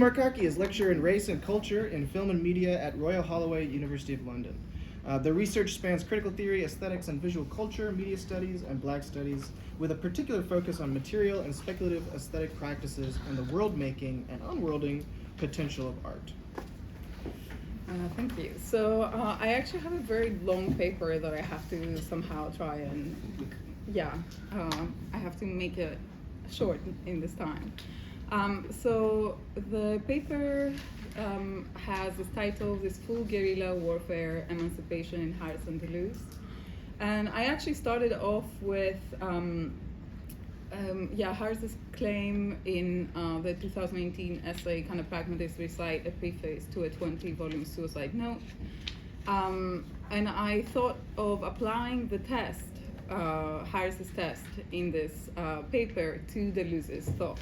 Markaki is lecturer in race and culture in film and media at Royal Holloway, University of London. Their research spans critical theory, aesthetics and visual culture, media studies, and black studies, with a particular focus on material and speculative aesthetic practices and the world-making and unworlding potential of art. Thank you. So I actually have a very long paper that I have to somehow try and, I have to make it short in this time. So the paper has this title, this full guerrilla warfare, Emancipation in Harris and Deleuze. And I actually started off with Harris's claim in the 2018 essay, Can a Pragmatist Recite a Preface to a 20-volume suicide note? And I thought of applying the test, Harris's test in this paper to Deleuze's thought.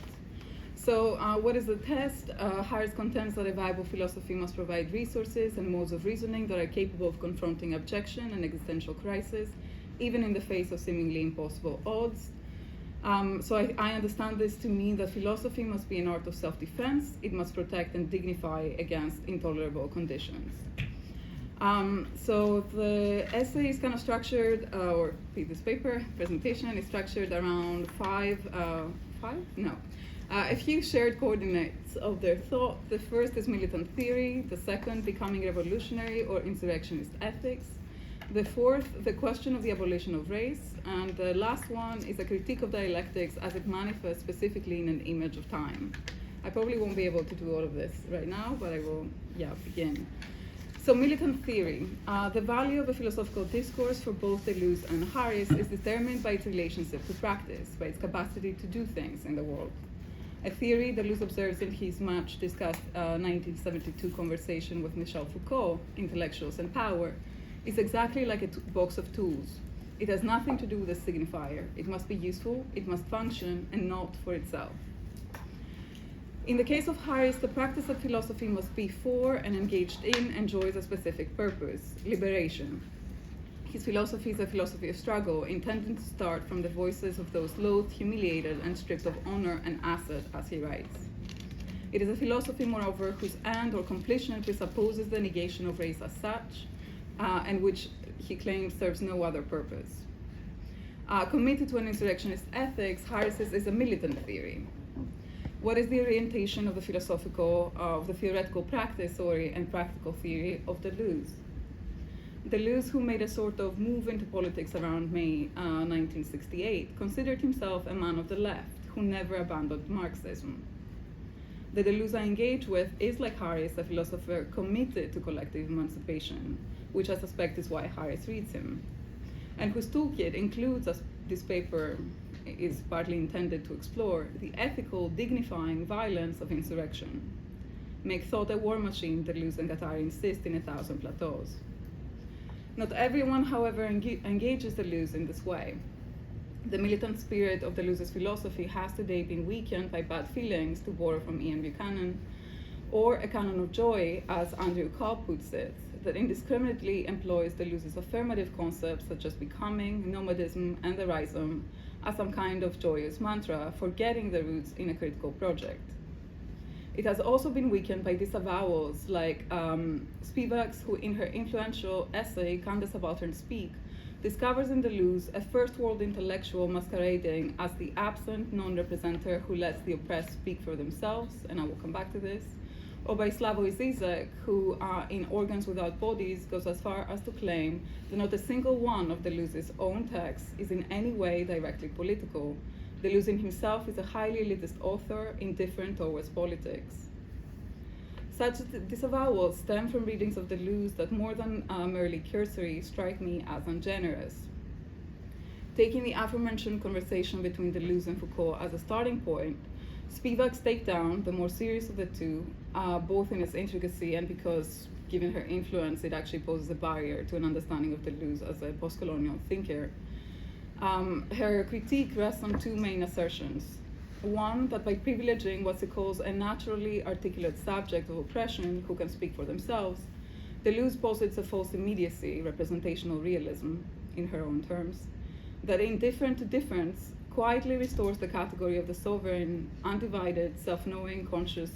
So what is the test? Harris contends that a viable philosophy must provide resources and modes of reasoning that are capable of confronting objection and existential crisis, even in the face of seemingly impossible odds. So I understand this to mean that philosophy must be an art of self-defense. It must protect and dignify against intolerable conditions. So the essay is kind of structured, or this paper presentation is structured around a few shared coordinates of their thought. The first is militant theory, the second, becoming revolutionary or insurrectionist ethics, the fourth, the question of the abolition of race, and the last one is a critique of dialectics as it manifests specifically in an image of time. I probably won't be able to do all of this right now, but I will, begin. So militant theory. The value of a philosophical discourse for both Deleuze and Harris is determined by its relationship to practice, by its capacity to do things in the world. A theory Deleuze observes in his much discussed 1972 conversation with Michel Foucault, Intellectuals and Power, is exactly like a box of tools. It has nothing to do with a signifier. It must be useful, it must function, and not for itself. In the case of Harris, the practice of philosophy must be for and engaged in enjoys a specific purpose, liberation. His philosophy is a philosophy of struggle, intended to start from the voices of those loathed, humiliated, and stripped of honor and asset, as he writes. It is a philosophy, moreover, whose end or completion presupposes the negation of race as such, and which he claims serves no other purpose. Committed to an insurrectionist ethics, Harris's is a militant theory. What is the orientation of the theoretical practice and practical theory of Deleuze? Deleuze, who made a sort of move into politics around May 1968, considered himself a man of the left who never abandoned Marxism. The Deleuze I engage with is, like Harris, a philosopher committed to collective emancipation, which I suspect is why Harris reads him, and whose toolkit includes, as this paper is partly intended to explore, the ethical, dignifying violence of insurrection. Make thought a war machine, Deleuze and Guattari insist in 1,000 Plateaus. Not everyone, however, engages Deleuze in this way. The militant spirit of Deleuze's philosophy has today been weakened by bad feelings, to borrow from Ian Buchanan, or a canon of joy, as Andrew Cobb puts it, that indiscriminately employs Deleuze's affirmative concepts such as becoming, nomadism, and the rhizome as some kind of joyous mantra, forgetting the roots in a critical project. It has also been weakened by disavowals like Spivak's, who in her influential essay, Can the Subaltern Speak?, discovers in Deleuze a first-world intellectual masquerading as the absent non-representer who lets the oppressed speak for themselves, and I will come back to this, or by Slavoj Zizek, who in Organs Without Bodies goes as far as to claim that not a single one of Deleuze's own texts is in any way directly political. Deleuze in himself is a highly elitist author, indifferent towards politics. Such disavowals stem from readings of Deleuze that, more than merely cursory, strike me as ungenerous. Taking the aforementioned conversation between Deleuze and Foucault as a starting point, Spivak's takedown, the more serious of the two, both in its intricacy and because, given her influence, it actually poses a barrier to an understanding of Deleuze as a post-colonial thinker. Her critique rests on two main assertions. One, that by privileging what she calls a naturally articulate subject of oppression who can speak for themselves, Deleuze posits a false immediacy, representational realism, in her own terms, that indifferent to difference quietly restores the category of the sovereign, undivided, self-knowing, conscious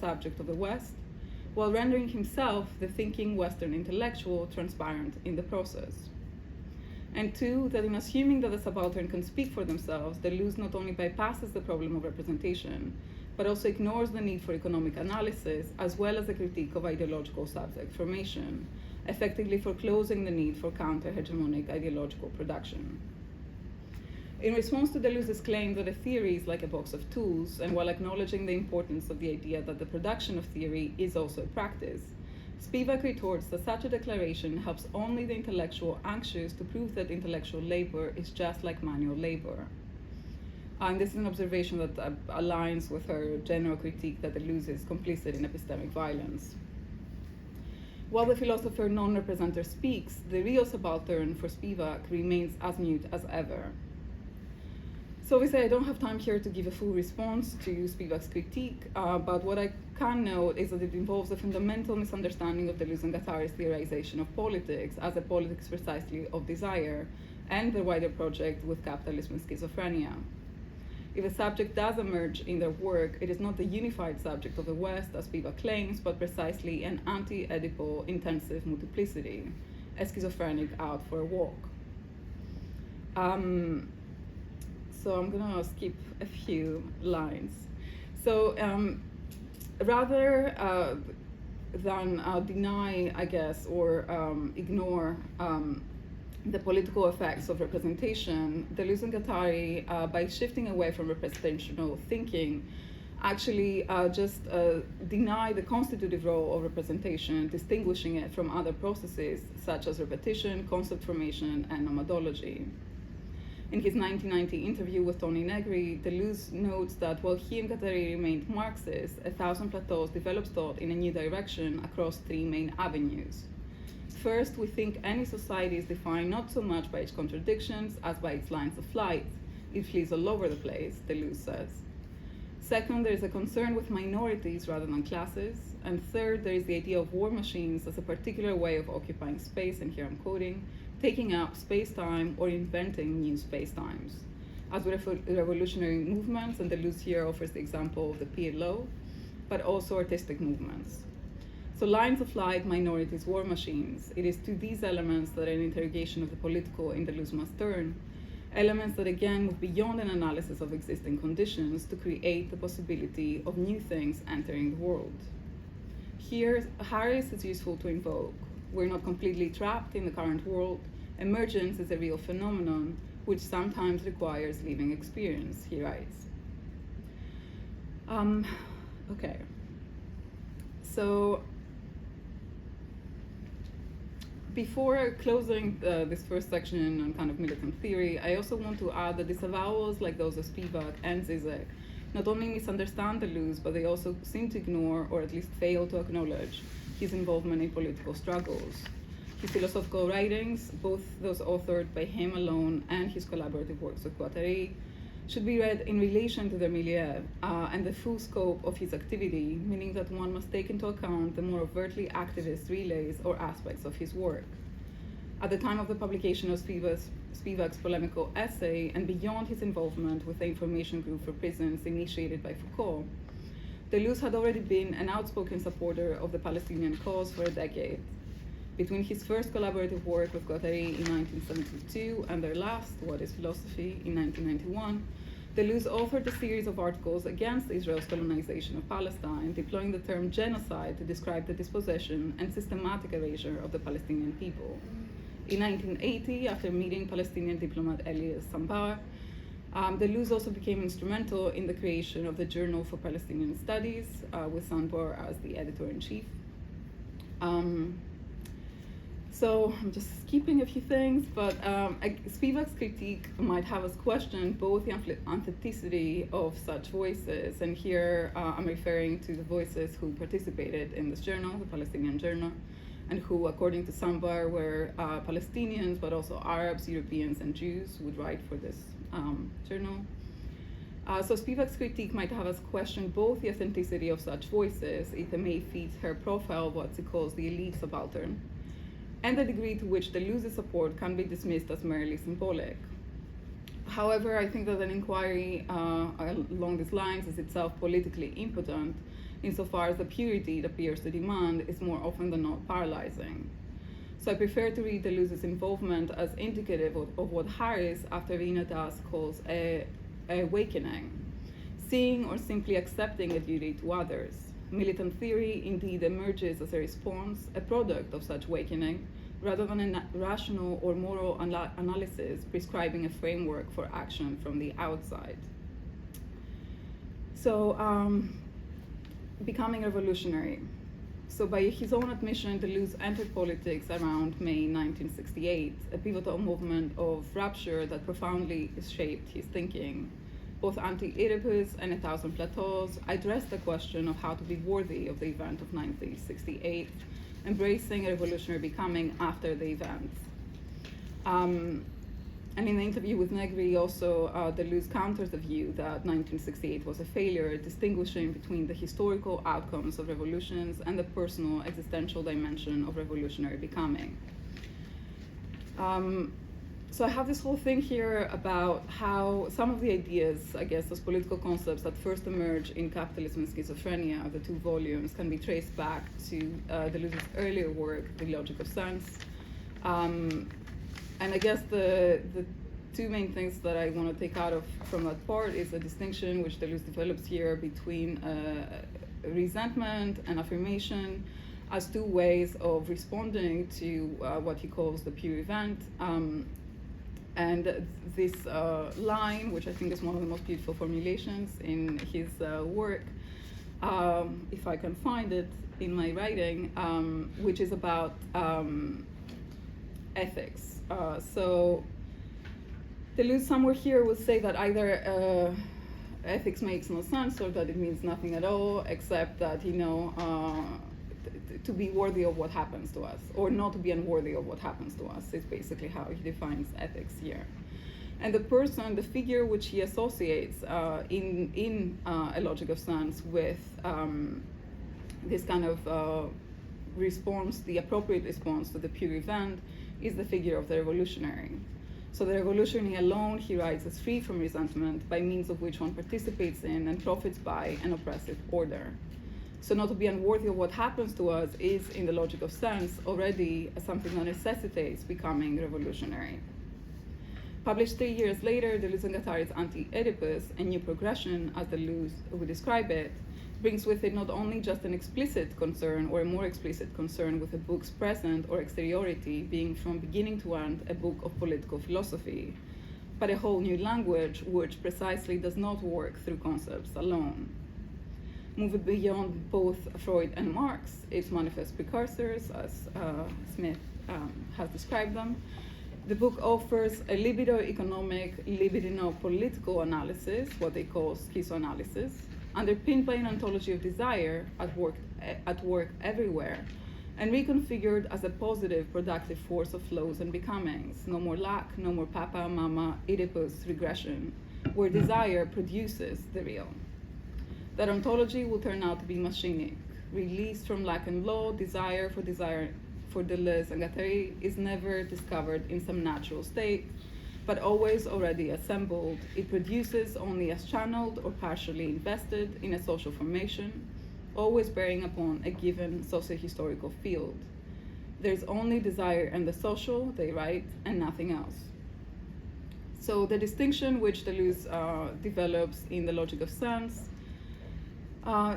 subject of the West, while rendering himself the thinking Western intellectual transparent in the process. And two, that in assuming that the subaltern can speak for themselves, Deleuze not only bypasses the problem of representation, but also ignores the need for economic analysis, as well as the critique of ideological subject formation, effectively foreclosing the need for counter-hegemonic ideological production. In response to Deleuze's claim that a theory is like a box of tools, and while acknowledging the importance of the idea that the production of theory is also a practice, Spivak retorts that such a declaration helps only the intellectual anxious to prove that intellectual labor is just like manual labor. And this is an observation that aligns with her general critique that Deleuze is complicit in epistemic violence. While the philosopher non-representer speaks, the real subaltern for Spivak remains as mute as ever. So obviously I don't have time here to give a full response to Spivak's critique, but what I can note is that it involves a fundamental misunderstanding of Deleuze and Guattari's theorization of politics as a politics precisely of desire, and the wider project with capitalism and schizophrenia. If a subject does emerge in their work, it is not the unified subject of the West, as Spivak claims, but precisely an anti-Oedipal intensive multiplicity, a schizophrenic out for a walk. So I'm gonna skip a few lines. So rather than deny, I guess, or ignore the political effects of representation, Deleuze and Guattari, by shifting away from representational thinking, actually just deny the constitutive role of representation, distinguishing it from other processes such as repetition, concept formation, and nomadology. In his 1990 interview with Tony Negri, Deleuze notes that while he and Guattari remained Marxists, A Thousand Plateaus develops thought in a new direction across three main avenues. First, we think any society is defined not so much by its contradictions as by its lines of flight. It flees all over the place, Deleuze says. Second, there is a concern with minorities rather than classes. And third, there is the idea of war machines as a particular way of occupying space, and here I'm quoting, taking up space-time or inventing new space-times. As with revolutionary movements, and Deleuze here offers the example of the PLO, but also artistic movements. So lines of flight, minorities, war machines, it is to these elements that an interrogation of the political in Deleuze must turn, elements that again move beyond an analysis of existing conditions to create the possibility of new things entering the world. Here, Harris is useful to invoke. We're not completely trapped in the current world. Emergence is a real phenomenon, which sometimes requires living experience, he writes. Okay. So, before closing this first section on kind of militant theory, I also want to add that disavowals like those of Spivak and Zizek not only misunderstand Deleuze, but they also seem to ignore, or at least fail to acknowledge, his involvement in political struggles. His philosophical writings, both those authored by him alone and his collaborative works with Guattari, should be read in relation to their milieu and the full scope of his activity, meaning that one must take into account the more overtly activist relays or aspects of his work. At the time of the publication of Spivak's polemical essay, and beyond his involvement with the information group for prisons initiated by Foucault, Deleuze had already been an outspoken supporter of the Palestinian cause for a decade. Between his first collaborative work with Guattari in 1972 and their last, What is Philosophy, in 1991, Deleuze authored a series of articles against Israel's colonization of Palestine, deploying the term genocide to describe the dispossession and systematic erasure of the Palestinian people. In 1980, after meeting Palestinian diplomat Elias Sambar, Deleuze also became instrumental in the creation of the Journal for Palestinian Studies, with Sambar as the editor-in-chief. So I'm just skipping a few things, but Spivak's critique might have us question both the authenticity of such voices, and here I'm referring to the voices who participated in this journal, the Palestinian Journal, and who, according to Sambar, were Palestinians, but also Arabs, Europeans, and Jews would write for this journal. So Spivak's critique might have us question both the authenticity of such voices, if they may fit her profile of what she calls the elite subaltern, and the degree to which Deleuze's support can be dismissed as merely symbolic. However, I think that an inquiry along these lines is itself politically impotent, insofar as the purity it appears to demand is more often than not paralyzing. So I prefer to read Deleuze's involvement as indicative of what Harris, after Vinatas, calls a awakening, seeing or simply accepting a duty to others. Militant theory indeed emerges as a response, a product of such awakening, rather than a rational or moral analysis prescribing a framework for action from the outside. So, becoming revolutionary. So by his own admission, Deleuze entered politics around May 1968, a pivotal movement of rupture that profoundly shaped his thinking. Both Anti-Oedipus and A Thousand Plateaus address the question of how to be worthy of the event of 1968, embracing a revolutionary becoming after the event. And in the interview with Negri, also, Deleuze counters the view that 1968 was a failure, distinguishing between the historical outcomes of revolutions and the personal existential dimension of revolutionary becoming. So I have this whole thing here about how some of the ideas, I guess, those political concepts that first emerge in Capitalism and Schizophrenia, the 2 volumes, can be traced back to Deleuze's earlier work, The Logic of Sense. And I guess the 2 main things that I want to take out from that part is the distinction which Deleuze develops here between resentment and affirmation as 2 ways of responding to what he calls the pure event. And this line, which I think is one of the most beautiful formulations in his work, if I can find it in my writing, which is about ethics. So Deleuze somewhere here will say that either ethics makes no sense or that it means nothing at all, except that, to be worthy of what happens to us, or not to be unworthy of what happens to us, is basically how he defines ethics here. And the person, the figure which he associates in A Logic of Sense with this kind of response, the appropriate response to the pure event, is the figure of the revolutionary. So the revolutionary alone, he writes, is free from resentment, by means of which one participates in and profits by an oppressive order. So not to be unworthy of what happens to us is, in The Logic of Sense, already something that necessitates becoming revolutionary. Published 3 years later, Deleuze and Guattari's Anti-Oedipus, a new progression, as Deleuze would describe it, brings with it not only just an explicit concern or a more explicit concern with a book's present or exteriority being from beginning to end a book of political philosophy, but a whole new language which precisely does not work through concepts alone. Moving beyond both Freud and Marx, its manifest precursors, as Smith has described them, the book offers a libido-economic, libidino-political analysis, what they call schizoanalysis, underpinned by an ontology of desire at work everywhere, and reconfigured as a positive, productive force of flows and becomings. No more lack, no more papa, mama, Oedipus regression, where desire produces the real. That ontology will turn out to be machinic. Released from lack and law, desire for Deleuze and Guattari is never discovered in some natural state, but always already assembled. It produces only as channeled or partially invested in a social formation, always bearing upon a given socio-historical field. There's only desire and the social, they write, and nothing else. So the distinction which Deleuze develops in The Logic of Sense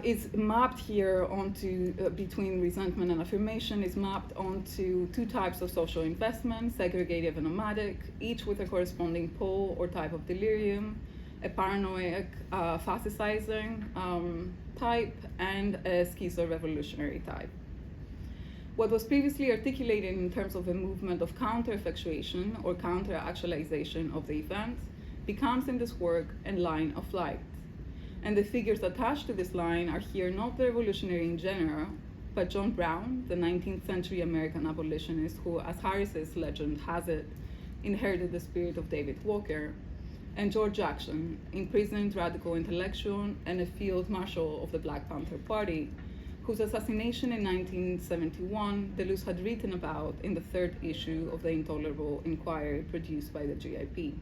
is mapped here onto, between resentment and affirmation, is mapped onto 2 types of social investment, segregative and nomadic, each with a corresponding pole or type of delirium, a paranoid fascicizing type, and a schizo-revolutionary type. What was previously articulated in terms of a movement of counter-effectuation or counter-actualization of the event becomes in this work a line of flight. And the figures attached to this line are here not the revolutionary in general, but John Brown, the 19th century American abolitionist who, as Harris's legend has it, inherited the spirit of David Walker, and George Jackson, imprisoned radical intellectual and a field marshal of the Black Panther Party, whose assassination in 1971 Deleuze had written about in the 3rd issue of the Intolerable Inquiry produced by the GIP.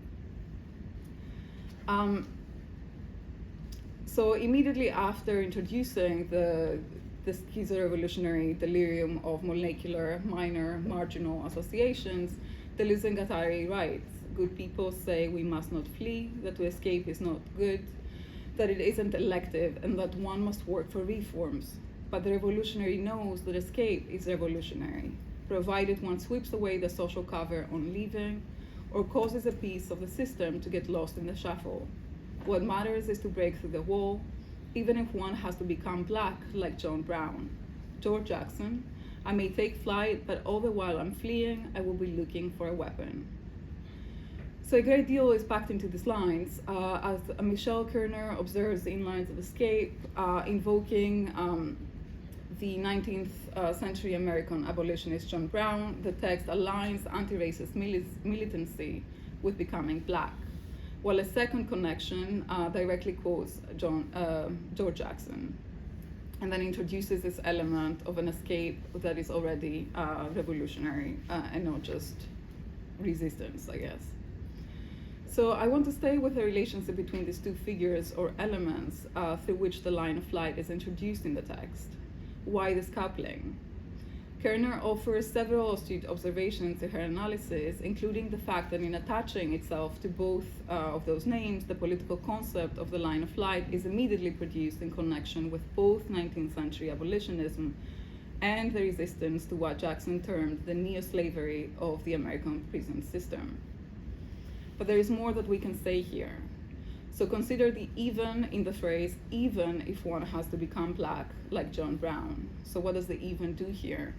So immediately after introducing the schizo-revolutionary delirium of molecular, minor, marginal associations, Deleuze and Guattari writes, "Good people say we must not flee, that to escape is not good, that it isn't elective, and that one must work for reforms. But the revolutionary knows that escape is revolutionary, provided one sweeps away the social cover on leaving, or causes a piece of the system to get lost in the shuffle. What matters is to break through the wall, even if one has to become black like John Brown. George Jackson, I may take flight, but all the while I'm fleeing, I will be looking for a weapon." So a great deal is packed into these lines, as Michel Kerner observes in Lines of Escape, invoking the 19th century American abolitionist John Brown. The text aligns anti-racist militancy with becoming black, while a second connection directly quotes George Jackson, and then introduces this element of an escape that is already revolutionary and not just resistance, I guess. So I want to stay with the relationship between these two figures or elements through which the line of flight is introduced in the text. Why this coupling? Kerner offers several astute observations to her analysis, including the fact that in attaching itself to both of those names, the political concept of the line of flight is immediately produced in connection with both 19th century abolitionism and the resistance to what Jackson termed the neo-slavery of the American prison system. But there is more that we can say here. So consider the even in the phrase, even if one has to become black, like John Brown. So what does the even do here?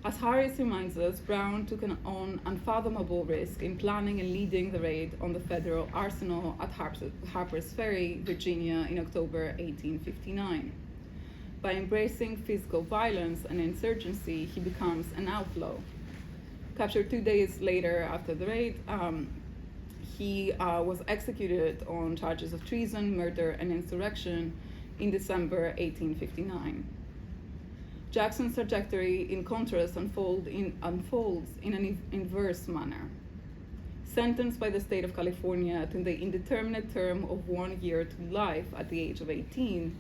As Harris reminds us, Brown took on unfathomable risk in planning and leading the raid on the federal arsenal at Harper's Ferry, Virginia, in October 1859. By embracing physical violence and insurgency, he becomes an outlaw. Captured 2 days later after the raid, he was executed on charges of treason, murder, and insurrection in December 1859. Jackson's trajectory, in contrast, unfolds in an inverse manner. Sentenced by the state of California to the indeterminate term of 1 year to life at the age of 18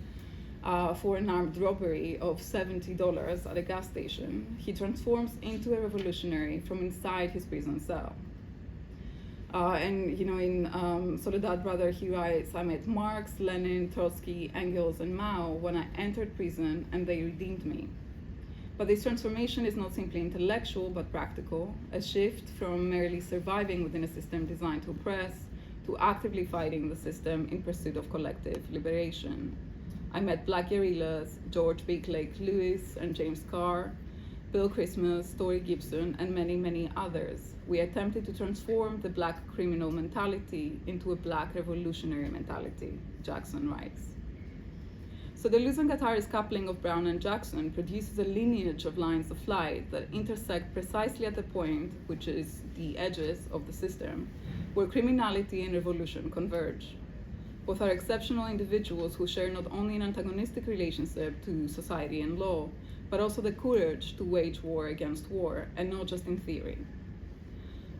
for an armed robbery of $70 at a gas station, he transforms into a revolutionary from inside his prison cell. In Soledad Brother, he writes, "I met Marx, Lenin, Trotsky, Engels, and Mao when I entered prison, and they redeemed me." But this transformation is not simply intellectual, but practical, a shift from merely surviving within a system designed to oppress to actively fighting the system in pursuit of collective liberation. I met black guerrillas, George Blake Lewis and James Carr, Bill Christmas, Story Gibson, and many, many others. We attempted to transform the black criminal mentality into a black revolutionary mentality, Jackson writes. So Deleuze and Guattari's coupling of Brown and Jackson produces a lineage of lines of flight that intersect precisely at the point, which is the edges of the system, where criminality and revolution converge. Both are exceptional individuals who share not only an antagonistic relationship to society and law, but also the courage to wage war against war, and not just in theory.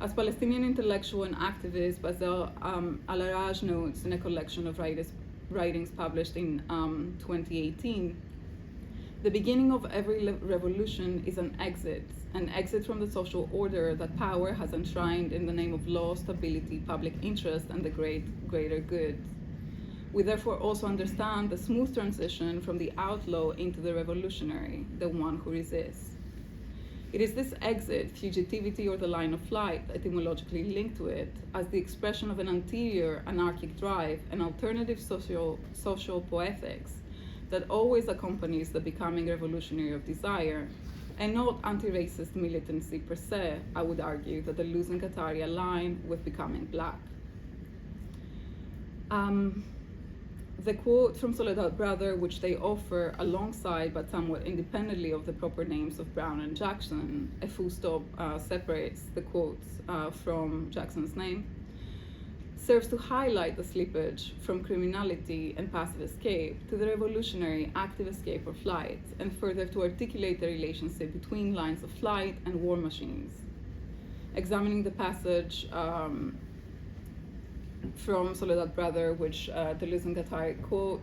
As Palestinian intellectual and activist Basel Al-Araj notes in a collection of writings published in 2018, the beginning of every revolution is an exit from the social order that power has enshrined in the name of law, stability, public interest, and the greater good. We therefore also understand the smooth transition from the outlaw into the revolutionary, the one who resists. It is this exit, fugitivity, or the line of flight, etymologically linked to it, as the expression of an anterior anarchic drive and alternative social poetics that always accompanies the becoming revolutionary of desire, and not anti-racist militancy per se, I would argue, that Deleuze and Guattari align with becoming black. The quote from Soledad Brother, which they offer alongside but somewhat independently of the proper names of Brown and Jackson, a full stop separates the quotes from Jackson's name, serves to highlight the slippage from criminality and passive escape to the revolutionary active escape or flight, and further to articulate the relationship between lines of flight and war machines. Examining the passage from Soledad Brother, which Deleuze and Guattari quote.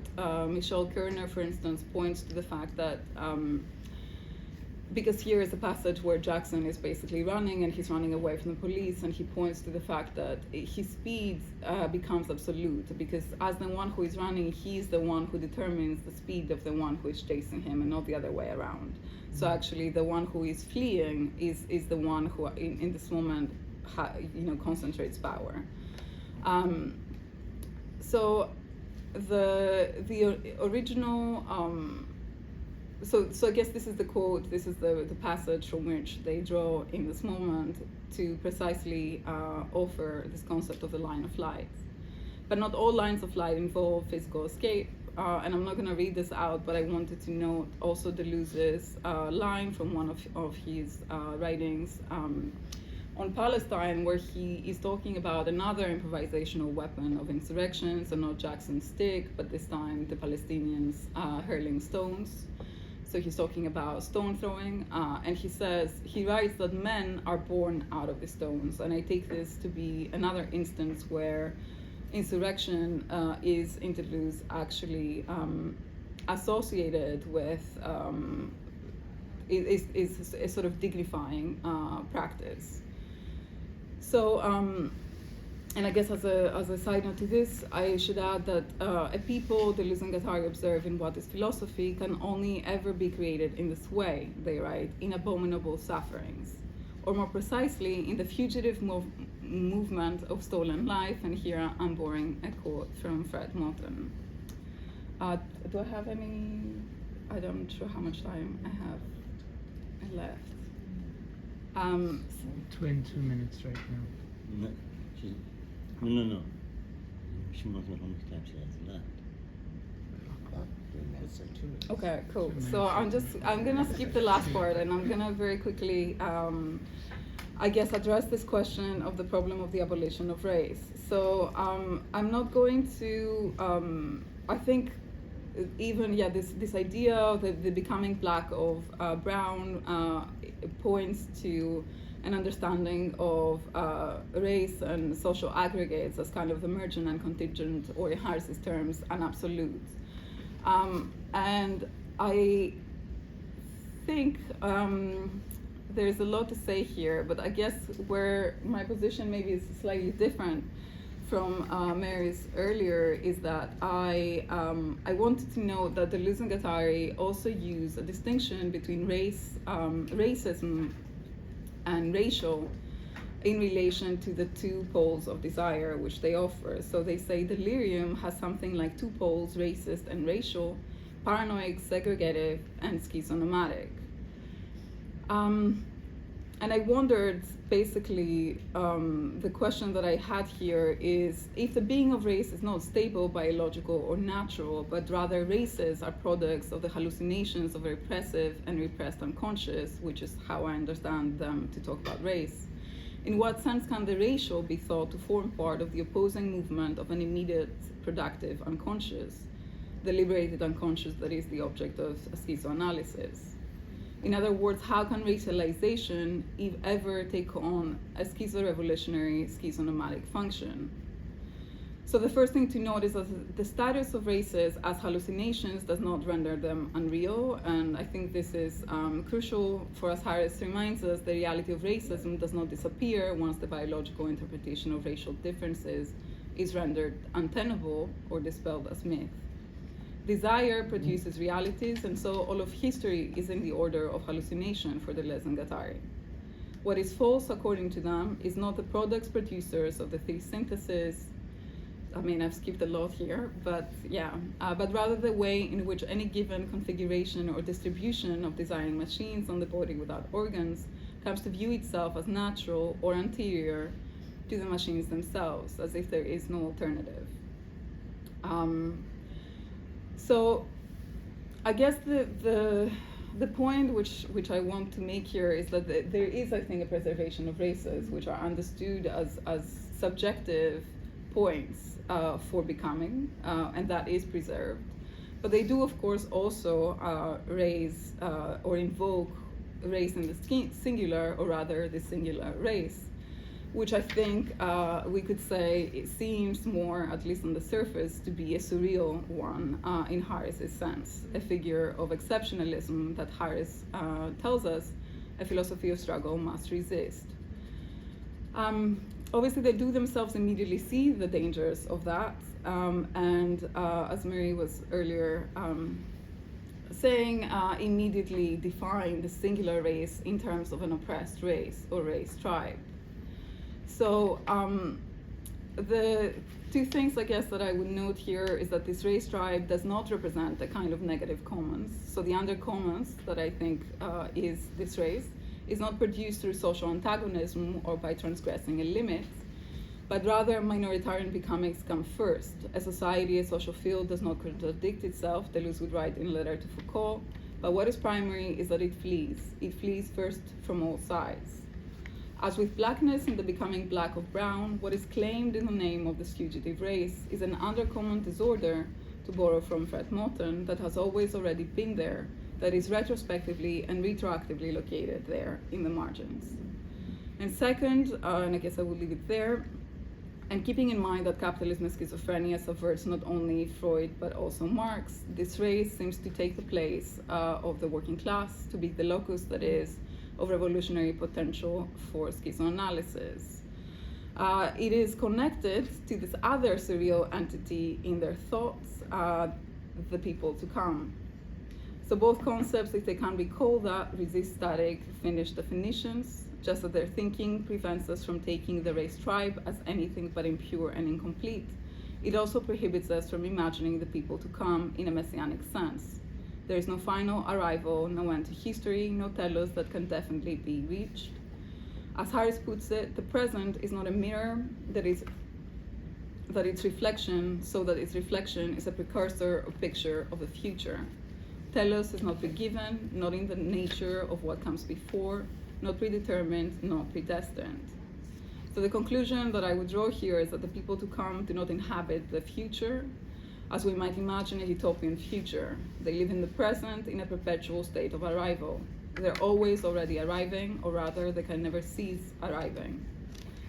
Michel Kerner, for instance, points to the fact that because here is a passage where Jackson is basically running and he's running away from the police, and he points to the fact that his speed becomes absolute, because as the one who is running, he's the one who determines the speed of the one who is chasing him and not the other way around. So actually the one who is fleeing is the one who in this moment concentrates power. So the original So I guess this is the quote, this is the passage from which they draw in this moment to precisely offer this concept of the line of light. But not all lines of light involve physical escape, and I'm not going to read this out, but I wanted to note also Deleuze's line from one of his writings on Palestine, where he is talking about another improvisational weapon of insurrection, so not Jackson's stick, but this time the Palestinians hurling stones. So he's talking about stone throwing, and he writes that men are born out of the stones. And I take this to be another instance where insurrection is in Deleuze actually associated with, is a sort of dignifying practice. So, and I guess as a side note to this, I should add that a people, Deleuze and Guattari observe in what is philosophy, can only ever be created in this way, they write, in abominable sufferings. Or more precisely, in the fugitive movement of stolen life, and here I'm borrowing a quote from Fred Moten. Do I have any, I'm not sure how much time I have left. 22 minutes right now. No. She must not understand she has left. 3 minutes or 2 minutes. Okay, cool. So I'm gonna skip the last part, and I'm gonna very quickly, I guess, address this question of the problem of the abolition of race. So I'm not going to, I think, even this idea of the becoming black of brown points to an understanding of race and social aggregates as kind of emergent and contingent, or in Harris's terms, an absolute. And I think there's a lot to say here, but I guess where my position maybe is slightly different from Mary's earlier is that I wanted to note that Deleuze and Guattari also use a distinction between racism and racial in relation to the two poles of desire which they offer. So they say delirium has something like two poles, racist and racial, paranoid, segregative, and schizonomadic. And I wondered, basically, the question that I had here is, if the being of race is not stable, biological, or natural, but rather races are products of the hallucinations of the repressive and repressed unconscious, which is how I understand them to talk about race, in what sense can the racial be thought to form part of the opposing movement of an immediate, productive unconscious, the liberated unconscious that is the object of schizoanalysis? In other words, how can racialization, if ever, take on a schizo-revolutionary, schizonomadic function? So the first thing to note is that the status of races as hallucinations does not render them unreal, and I think this is crucial, for as Harris reminds us, the reality of racism does not disappear once the biological interpretation of racial differences is rendered untenable or dispelled as myth. Desire produces realities, and so all of history is in the order of hallucination for Deleuze and Guattari. What is false, according to them, is not the products producers of the three syntheses. I mean, I've skipped a lot here, but yeah, but rather the way in which any given configuration or distribution of desiring machines on the body without organs comes to view itself as natural or anterior to the machines themselves, as if there is no alternative. So I guess the point which I want to make here is that there is, I think, a preservation of races which are understood as subjective points for becoming, and that is preserved. But they do, of course, also raise or invoke race in the singular, or rather the singular race. which I think we could say it seems more, at least on the surface, to be a surreal one in Harris's sense, a figure of exceptionalism that Harris tells us a philosophy of struggle must resist. Obviously, they do themselves immediately see the dangers of that, and as Mary was earlier saying, immediately define the singular race in terms of an oppressed race or race tribe. So the two things, I guess, that I would note here is that this race tribe does not represent a kind of negative commons. So the undercommons that I think is this race is not produced through social antagonism or by transgressing a limit, but rather minoritarian becomings come first. A society, a social field does not contradict itself, Deleuze would write in a letter to Foucault, but what is primary is that it flees. It flees first from all sides. As with blackness and the becoming black of brown, what is claimed in the name of this fugitive race is an undercommon disorder, to borrow from Fred Moten, that has always already been there, that is retrospectively and retroactively located there in the margins. And second, and I guess I will leave it there, and keeping in mind that capitalism and schizophrenia subverts not only Freud but also Marx, this race seems to take the place of the working class, to be the locus, that is, of revolutionary potential for schizoanalysis. It is connected to this other surreal entity in their thoughts, the people to come. So both concepts, if they can be called that, resist static, finished definitions, just as their thinking prevents us from taking the race tribe as anything but impure and incomplete. It also prohibits us from imagining the people to come in a messianic sense. There is no final arrival, no end to history, no telos that can definitely be reached. As Harris puts it, the present is not a mirror that its reflection, so that its reflection is a precursor or picture of the future. Telos is not be given, not in the nature of what comes before, not predetermined, not predestined. So the conclusion that I would draw here is that the people to come do not inhabit the future, as we might imagine a utopian future. They live in the present in a perpetual state of arrival. They're always already arriving, or rather, they can never cease arriving.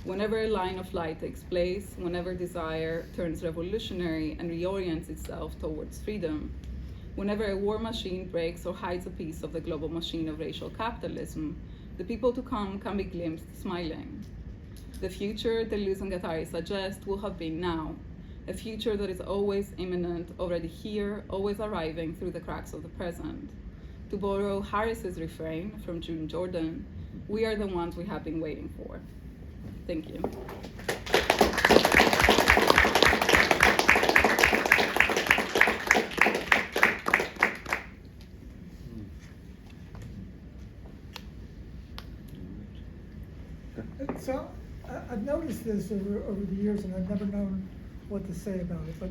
Whenever a line of light takes place, whenever desire turns revolutionary and reorients itself towards freedom, whenever a war machine breaks or hides a piece of the global machine of racial capitalism, the people to come can be glimpsed smiling. The future Deleuze and Guattari suggest will have been now, a future that is always imminent, already here, always arriving through the cracks of the present. To borrow Harris's refrain from June Jordan, we are the ones we have been waiting for. Thank you. So I've noticed this over the years, and I've never known what to say about it. But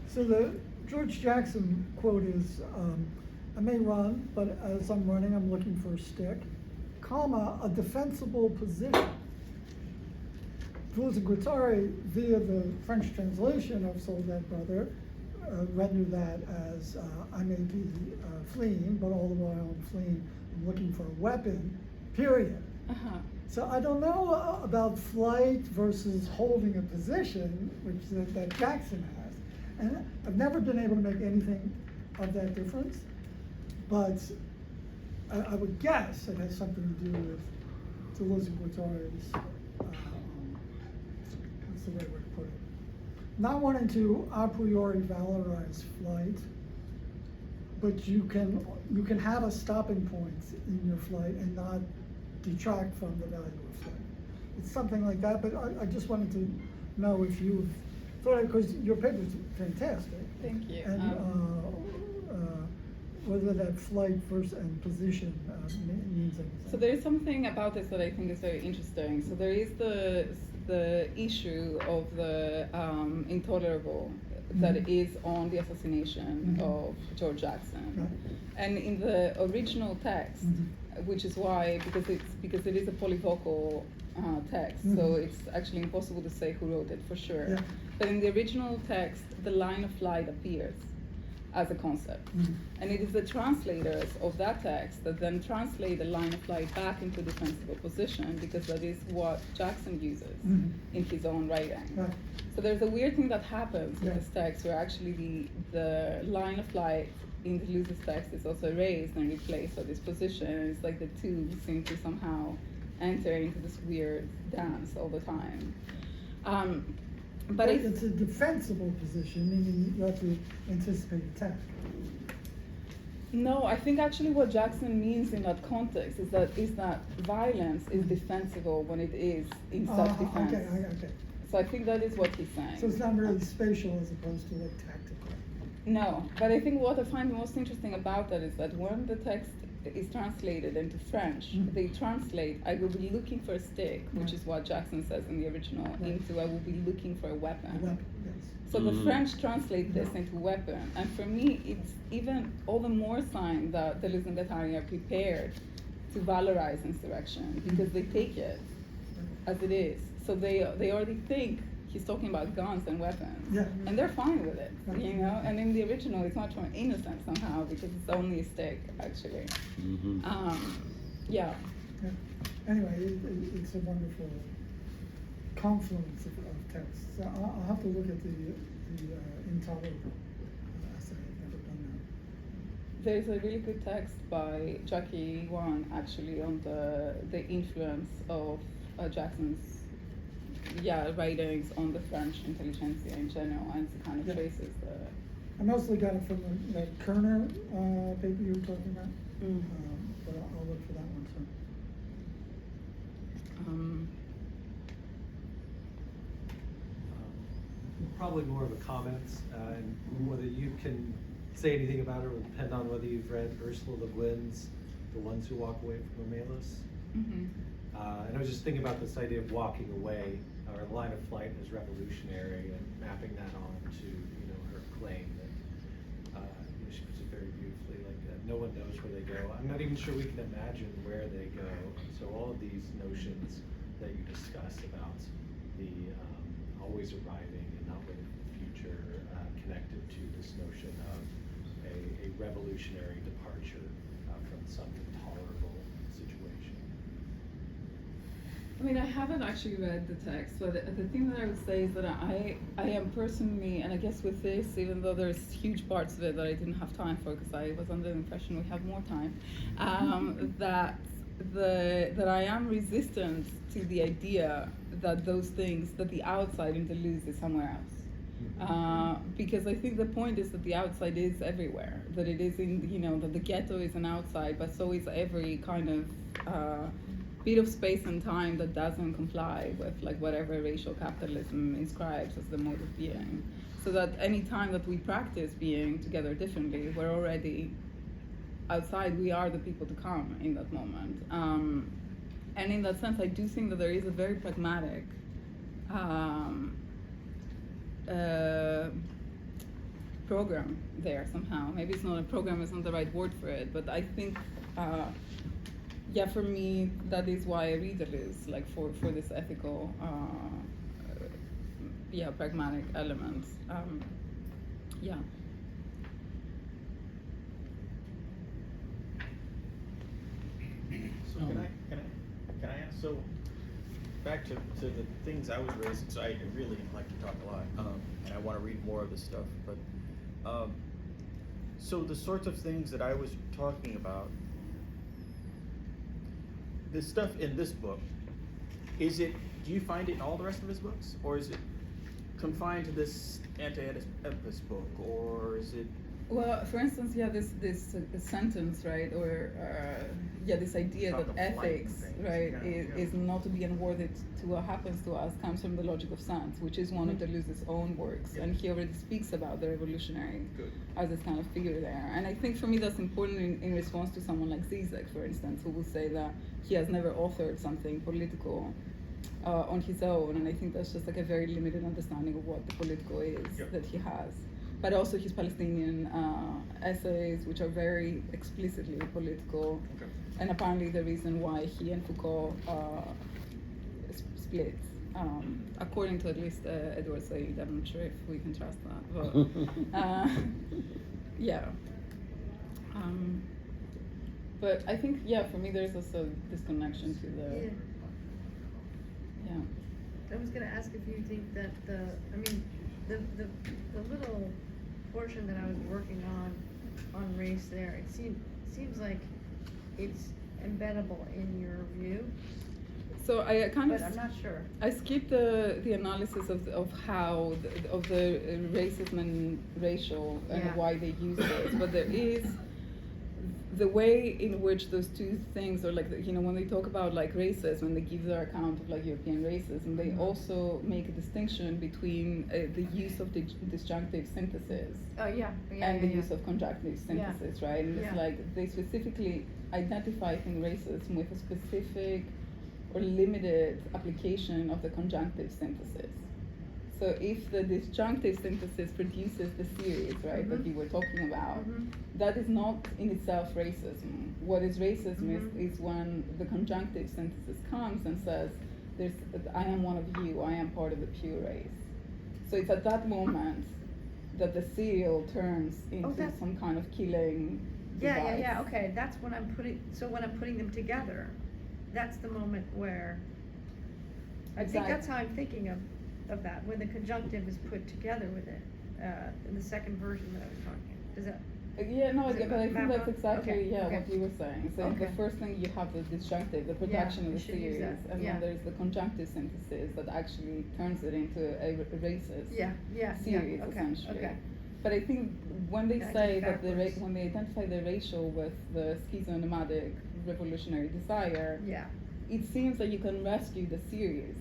so the George Jackson quote is, I may run, but as I'm running, I'm looking for a stick, comma, a defensible position. Deleuze and Guattari, via the French translation of Soul Dead Brother, render that as, I may be fleeing, but all the while I'm fleeing, I'm looking for a weapon, period. Uh-huh. So I don't know about flight versus holding a position, which that Jackson has. And I've never been able to make anything of that difference, but I would guess it has something to do with Deleuze and Guattari's, what's the right way to put it? Not wanting to a priori valorize flight, but you can have a stopping point in your flight and not detract from the value of flight. It's something like that, but I just wanted to know if you've thought it, because your paper's fantastic. Thank you. And whether that flight versus and position means anything. So there is something about this that I think is very interesting. So there is the issue of the intolerable that is on the assassination of George Jackson. Right. And in the original text, which is why, because it is a polyvocal text, so it's actually impossible to say who wrote it for sure. Yeah. But in the original text, the line of flight appears. as a concept. Mhm. And it is the translators of that text that then translate the line of flight back into defensible position, because that is what Jackson uses Mhm. in his own writing. Right. So there's a weird thing that happens in Yeah. this text where actually the line of flight in Deleuze's text is also erased and replaced by this position. And it's like the two seem to somehow enter into this weird dance all the time. But It's a defensible position, meaning you have to anticipate attack. no, I think actually what Jackson means in that context is that violence is defensible when it is in self-defense. Okay. So I think that is what he's saying. So it's not really spatial as opposed to like tactical. No, but I think what I find most interesting about that is that when the text is translated into French, they translate, I will be looking for a stick, which is what Jackson says in the original, into I will be looking for a weapon. A weapon, yes. So the French translate this into weapon. And for me, it's even all the more sign that Deleuze and Guattari are prepared to valorize insurrection, because they take it as it is. So they already think he's talking about guns and weapons. Yeah. And they're fine with it, Right. you know? And in the original, it's much more innocent somehow, because it's only a stick, actually. Yeah. Yeah. Anyway, it's a wonderful confluence of texts. So I'll have to look at the intolerable essay. I've never done There's a really good text by Jackie Wan, actually, on the influence of Jackson's writings on the French intelligentsia in general, and it kind of Yeah. traces the... I mostly got it from that Kerner paper you were talking about. Mm. But I'll look for that one too. Probably more of a comment, and whether you can say anything about it will depend on whether you've read Ursula Le Guin's The Ones Who Walk Away from Romulus. Mhm. And I was just thinking about this idea of walking away, or the line of flight as revolutionary, and mapping that on to her claim that she puts it very beautifully, like no one knows where they go. I'm not even sure we can imagine where they go. So all of these notions that you discuss about the always arriving and not waiting for the future, connected to this notion of a revolutionary departure from some intolerable situation. I mean, I haven't actually read the text, but the thing that I would say is that I am personally, and I guess with this, even though there's huge parts of it that I didn't have time for, because I was under the impression we have more time, that I am resistant to the idea that those things, that the outside in Deleuze is somewhere else. Because I think the point is that the outside is everywhere, that it is in, that the ghetto is an outside, but so is every kind of bit of space and time that doesn't comply with like whatever racial capitalism inscribes as the mode of being. So that any time that we practice being together differently, we're already outside, we are the people to come in that moment. And in that sense, I do think that there is a very pragmatic program there somehow. Maybe it's not a program, it's not the right word for it, but I think, for me, that is why I read Deleuze, like for this ethical, pragmatic element. So can I ask, so back to the things I was raising, so I really like to talk a lot, and I want to read more of this stuff, but so the sorts of things that I was talking about, the stuff in this book, do you find it in all the rest of his books, or is it confined to this anti-Oedipus book, or is it? Well, for instance, this sentence, right, or this idea Talk that of flight ethics, and things, right, yeah. is not to be unworthy to what happens to us, comes from the logic of sense, which is one of Deleuze's own works, Yeah. and he already speaks about the revolutionary Good. as this kind of figure there. And I think for me that's important in response to someone like Zizek, for instance, who will say that he has never authored something political on his own, and I think that's just like a very limited understanding of what the political is Yep. that he has. But also his Palestinian essays, which are very explicitly political, Okay. and apparently the reason why he and Foucault split, according to at least Edward Said. I'm not sure if we can trust that, but Yeah. But I think, yeah, for me, there's also this connection to the, yeah. I was gonna ask if you think that the little portion that I was working on race there, it seems like it's embeddable in your view, So I kind of, but I'm not sure. I skipped the analysis of how of the racism and racial and Yeah. why they use those, but there is the way in which those two things are like, when they talk about like racism and they give their account of like European racism, they also make a distinction between the use of the disjunctive synthesis Oh, yeah. and the use of conjunctive synthesis, right? And it's Yeah. like they specifically identify, I think, racism with a specific or limited application of the conjunctive synthesis. So if the disjunctive synthesis produces the series, right, that Mhm. you were talking about, Mhm. that is not in itself racism. What is racism Mhm. is when the conjunctive synthesis comes and says, I am one of you, I am part of the pure race. So it's at that moment that the serial turns into that's- some kind of killing device. Yeah, okay, that's when I'm putting them together, that's the moment where, I think that's how I'm thinking of that, when the conjunctive is put together with it, in the second version that I was talking, does that? Yeah, no, Does it but I think map that's up? exactly Okay, okay. what you were saying. So Okay. the first thing you have the disjunctive, the production of we the should use series, that, and yeah. then there's the conjunctive synthesis that actually turns it into a racist series, Okay, essentially. okay. But I think when they Yeah, I say did that backwards. when they identify the racial with the schizonomadic revolutionary desire, Yeah. it seems that you can rescue the series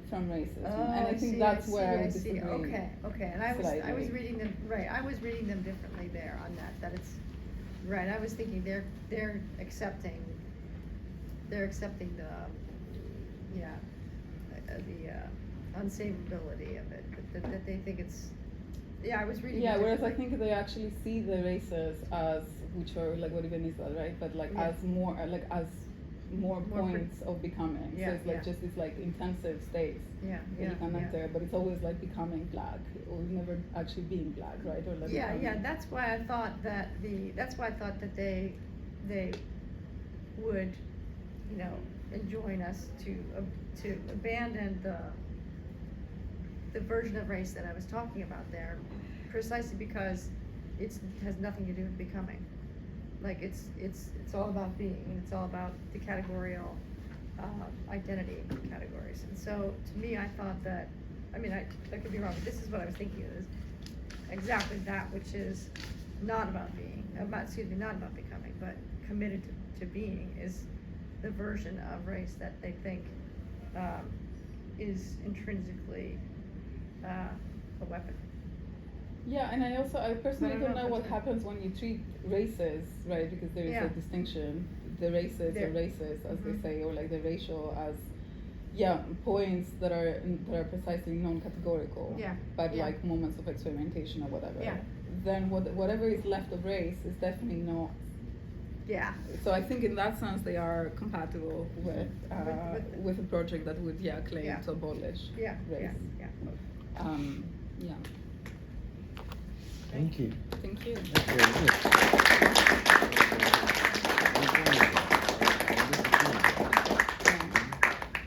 from racism, Oh, and I think that's where I would disagree. Okay, and I was slightly. reading them, right, I was reading them differently there on that it's, right, I was thinking they're accepting the, unsavability of it, that they think it's, I was reading it Yeah, whereas I differently. think they actually see the races as, which are like what even is that, right? But like Yeah. as more, more More points of becoming. Yeah, So it's like yeah. just these like intensive states Yeah, that you can yeah. enter, but it's always like becoming black or never actually being black, right? Or like Yeah, becoming- that's why I thought that they would, enjoin us to abandon the version of race that I was talking about there, precisely because it has nothing to do with becoming. Like it's all about being, and it's all about the categorical identity categories. And so to me, I thought that, I could be wrong, but this is what I was thinking is exactly that which is not about being, not about becoming, but committed to being is the version of race that they think is intrinsically a weapon. Yeah, and I personally I don't don't know know what if happens when you treat races, right? Because there is Yeah. a distinction. The races There. or races, as Mhm. they say, or like the racial as, points that are precisely non-categorical. Yeah, But yeah. like moments of experimentation or whatever. Yeah. Then whatever is left of race is definitely not. Yeah. So I think in that sense they are compatible with With a project that would claim Yeah. to abolish Yeah, race. yeah. Yeah. Thank you. Thank you. That's very good.